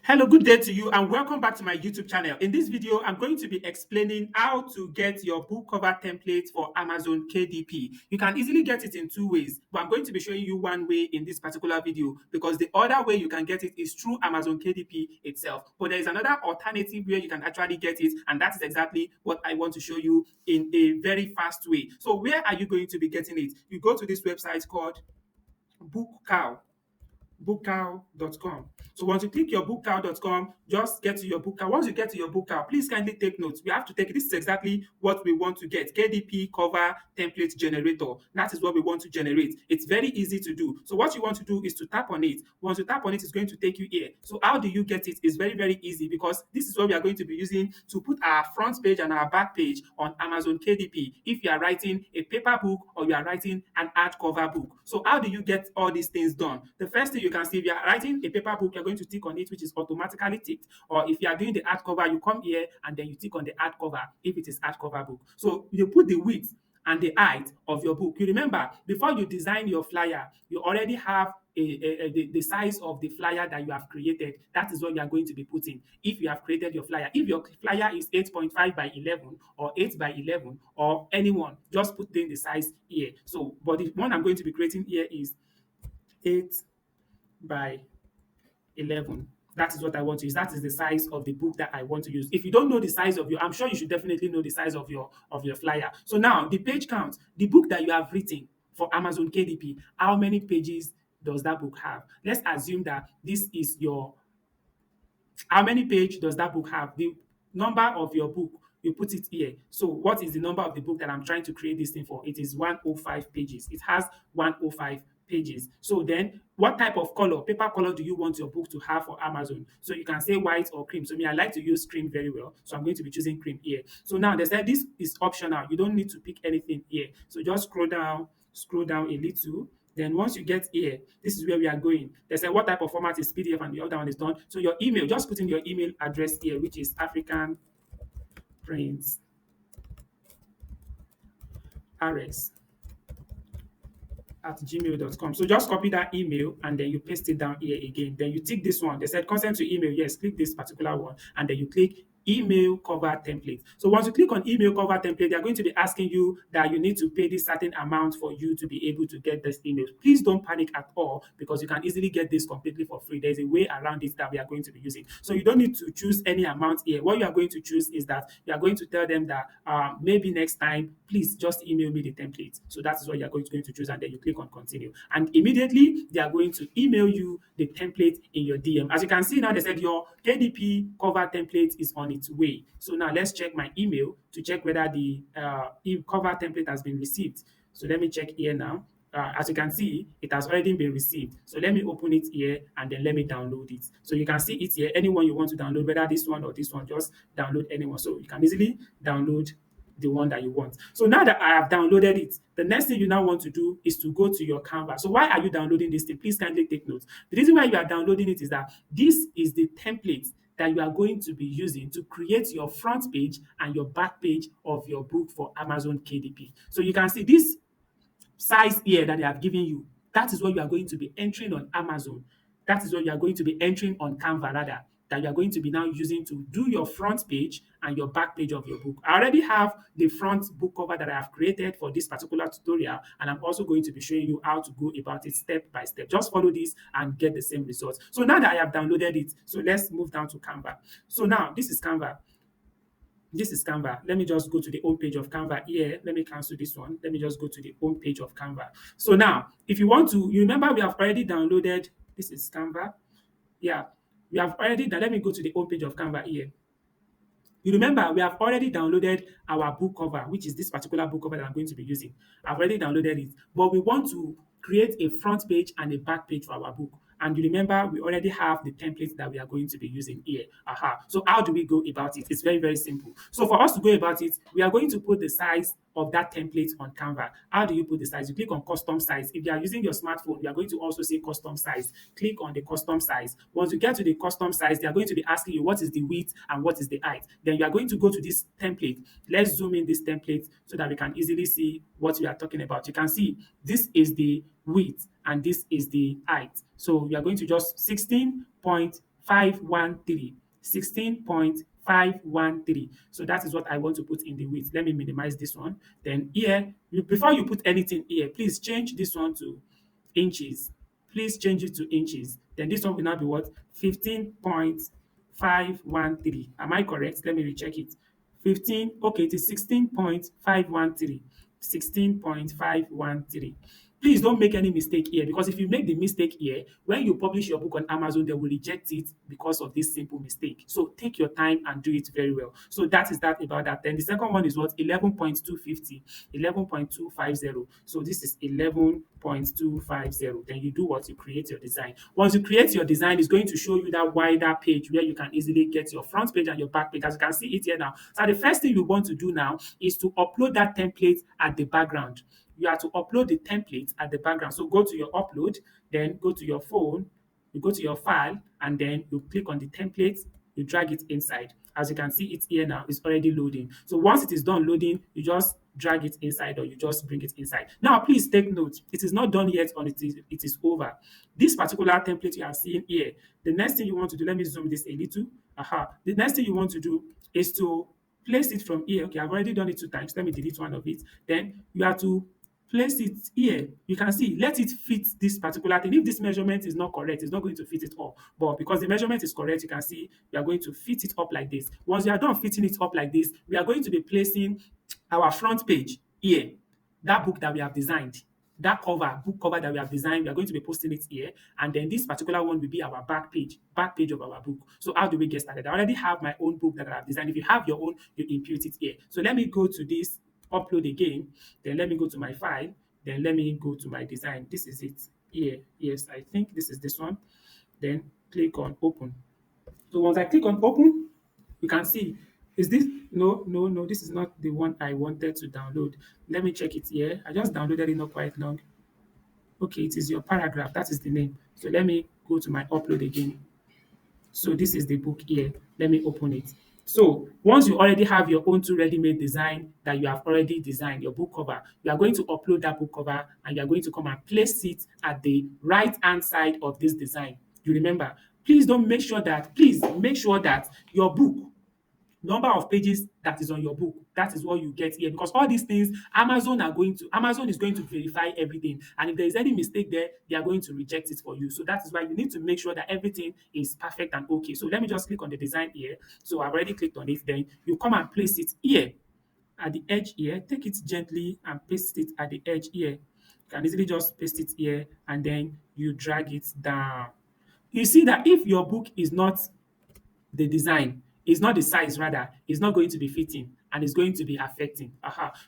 Hello, good day to you, and welcome back to my YouTube channel. In this video, I'm going to be explaining how to get your book cover template for Amazon KDP. You can easily get it in two ways, but I'm going to be showing you one way in this particular video because the other way you can get it is through Amazon KDP itself. But there is another alternative where you can actually get it, and that is exactly what I want to show you in a very fast way. So where are you going to be getting it? You go to this website called BookCow bookcow.com. So once you click your bookcow.com, just get to your bookcow. Once you get to your bookcow, please kindly take notes. We have to take this is exactly what we want to get. KDP cover template generator. That is what we want to generate. It's very easy to do. So what you want to do is to tap on it. Once you tap on it, it's going to take you here. So how do you get it? It's very, very easy because this is what we are going to be using to put our front page and our back page on Amazon KDP. If you are writing a paper book or you are writing an hardcover book. So how do you get all these things done? The first thing you can see, if you are writing a paper book, you're going to tick on it, which is automatically ticked. Or if you are doing the hardcover, you come here and then you tick on the hardcover if it is hardcover book. So you put the width and the height of your book. You remember, before you design your flyer, you already have the size of the flyer that you have created. That is what you are going to be putting if you have created your flyer. If your flyer is 8.5 by 11 or 8 by 11 or anyone, just put in the size here. So, but the one I'm going to be creating here is 8 by 11. That is what I want to use. That is the size of the book that I want to use. If you don't know the size of your, I'm sure you should definitely know the size of your flyer. So now the page count, the book that you have written for Amazon KDP, how many pages does that book have? Let's assume that this is your, how many page does that book have? The number of your book, you put it here. So what is the number of the book that I'm trying to create this thing for? It is 105 pages. It has 105 pages. So then what type of color, paper color, do you want your book to have for Amazon? So you can say white or cream. So me, I like to use cream very well. So I'm going to be choosing cream here. So now they said this is optional. You don't need to pick anything here. So just scroll down a little. Then once you get here, this is where we are going. They say what type of format is PDF and the other one is done. So your email, just put in your email address here, which is African Prince Arex at gmail.com. So just copy that email and then you paste it down here again. Then you tick this one. They said consent to email. Yes, click this particular one. And then you click email cover template. So once you click on email cover template, they're going to be asking you that you need to pay this certain amount for you to be able to get this email. Please don't panic at all because you can easily get this completely for free. There's a way around it that we are going to be using. So you don't need to choose any amount here. What you are going to choose is that you are going to tell them that maybe next time, please just email me the template. So that is what you're going to choose, and then you click on continue. And immediately they are going to email you the template in your DM. As you can see now, they said your KDP cover template is on its way. So now let's check my email to check whether the cover template has been received. So let me check here now. As you can see, it has already been received. So let me open it here and then let me download it. So you can see it here. Anyone you want to download, whether this one or this one, just download anyone. So you can easily download the one that you want. So now that I have downloaded it, the next thing you now want to do is to go to your Canva. So why are you downloading this thing? Please kindly take notes. The reason why you are downloading it is that this is the template that you are going to be using to create your front page and your back page of your book for Amazon KDP. So you can see this size here that they have given you. That is what you are going to be entering on Amazon. That is what you are going to be entering on Canva rather, that you are going to be now using to do your front page and your back page of your book. I already have the front book cover that I have created for this particular tutorial, and I'm also going to be showing you how to go about it step by step. Just follow this and get the same results. So now that I have downloaded it, so let's move down to Canva. So now this is Canva. This is Canva. Let me just go to the home page of Canva here. Let me cancel this one. Let me just go to the home page of Canva. So now, if you want to, you remember we have already downloaded, this is Canva. Yeah, we have already done, let me go to the home page of Canva here. You remember we have already downloaded our book cover, which is this particular book cover that I'm going to be using. I've already downloaded it, but we want to create a front page and a back page for our book. And you remember we already have the templates that we are going to be using here. So how do we go about it? It's very, very simple. So for us to go about it, we are going to put the size of that template on Canva. How do you put the size? You click on custom size. If you are using your smartphone, you are going to also say custom size. Click on the custom size. Once you get to the custom size, they are going to be asking you what is the width and what is the height. Then you are going to go to this template. Let's zoom in this template so that we can easily see what we are talking about. You can see this is the width and this is the height. So we are going to just 16.5 16.513. 16.513. So that is what I want to put in the width. Let me minimize this one. Then here, before you put anything here, please change this one to inches. Please change it to inches. Then this one will now be what? 15.513. Am I correct? Let me recheck it. 15, okay, it is 16.513. 16.513. Please don't make any mistake here, because if you make the mistake here, when you publish your book on Amazon, they will reject it because of this simple mistake. So take your time and do it very well. So that is that about that. Then the second one is what? 11.250. 11.250. So this is 11.250. Then you do what? You create your design. Once you create your design, it's going to show you that wider page where you can easily get your front page and your back page. As you can see it here now. So the first thing you want to do now is to upload that template at the background. You have to upload the template at the background. So go to your upload, then go to your phone, you go to your file, and then you click on the template, you drag it inside. As you can see it here now, it's already loading. So once it is done loading, you just drag it inside or you just bring it inside. Now, please take note, it is not done yet or it is over. This particular template you are seeing here, the next thing you want to do, let me zoom this a little. The next thing you want to do is to place it from here. Okay, I've already done it 2 times. Let me delete one of it. Then you have to place it here. You can see, let it fit this particular thing. If this measurement is not correct, it's not going to fit it all. But because the measurement is correct, you can see we are going to fit it up like this. Once we are done fitting it up like this, we are going to be placing our front page here. That book that we have designed, that book cover that we have designed, we are going to be posting it here. And then this particular one will be our back page of our book. So how do we get started? I already have my own book that I have designed. If you have your own, you impute it here. So let me go to this upload again, then let me go to my file, then let me go to my design. This is it here. Yes, I think this is this one. Then click on open. So once I click on open, you can see, is this, no, this is not the one I wanted to download. Let me check it here. I just downloaded it not quite long. Okay, it is your paragraph. That is the name. So let me go to my upload again. So this is the book here. Let me open it. So once you already have your own two ready-made design that you have already designed, your book cover, you are going to upload that book cover and you are going to come and place it at the right-hand side of this design. You remember, please make sure that your book, number of pages that is on your book, that is what you get here, because all these things Amazon is going to verify everything, and if there is any mistake there, they are going to reject it for you. So that is why you need to make sure that everything is perfect and okay. So let me just click on the design here. So I've already clicked on it. Then you come and place it here at the edge here. Take it gently and paste it at the edge here. You can easily just paste it here and then you drag it down. You see that if your book is not the design, is not the size, rather, is not going to be fitting and it's going to be affecting.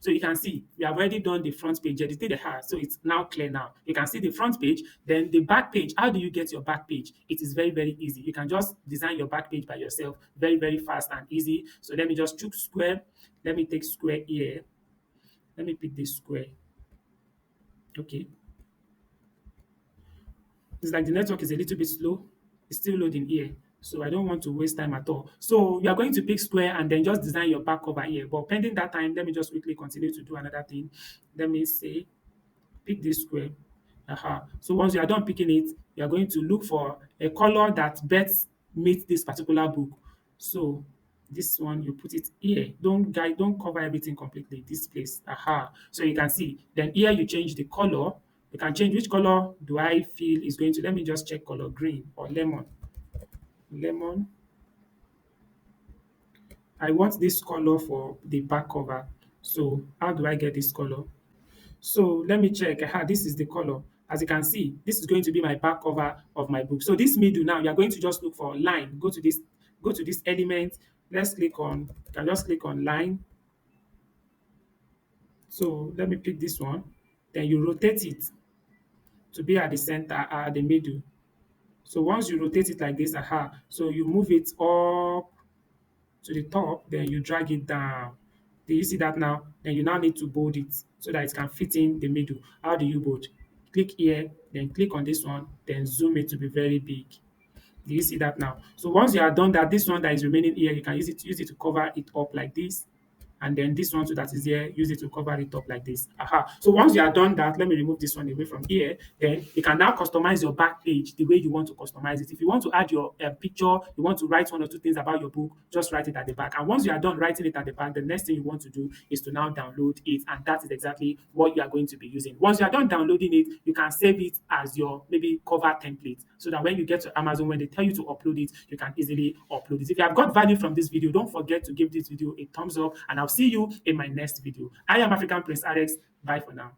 So you can see we have already done the front page, edited the heart, so it's now clear now. You can see the front page, then the back page. How do you get your back page? It is very, very easy. You can just design your back page by yourself, very, very fast and easy. So let me just choose square. Let me take square here. Let me pick this square. Okay. It's like the network is a little bit slow. It's still loading here. So I don't want to waste time at all. So you are going to pick square and then just design your back cover here. But pending that time, let me just quickly continue to do another thing. Let me say, pick this square. So once you are done picking it, you are going to look for a color that best meets this particular book. So this one, you put it here. Don't cover everything completely. This place. So you can see. Then here you change the color. You can change which color do I feel is going to. Let me just check color green or lemon. Lemon. I want this color for the back cover. So how do I get this color? So let me check. This is the color. As you can see, this is going to be my back cover of my book. So this middle now, you are going to just look for line. Go to this element. Let's click on, you can just click on line. So let me pick this one. Then you rotate it to be at the center, at the middle. So once you rotate it like this, so you move it up to the top, then you drag it down. Do you see that now? Then you now need to bold it so that it can fit in the middle. How do you bold? Click here, then click on this one, then zoom it to be very big. Do you see that now? So once you are done that, this one that is remaining here, you can use it to cover it up like this. and then this one too that is here, use it to cover it up like this. Aha. So once you are done that, let me remove this one away from here. Then you can now customize your back page the way you want to customize it. If you want to add your picture, you want to write one or two things about your book, just write it at the back. And once you are done writing it at the back, the next thing you want to do is to now download it, and that is exactly what you are going to be using. Once you are done downloading it, you can save it as your maybe cover template, so that when you get to Amazon, when they tell you to upload it, you can easily upload it. If you have got value from this video, don't forget to give this video a thumbs up, and I'll see you in my next video. I am African Prince Arex. Bye for now.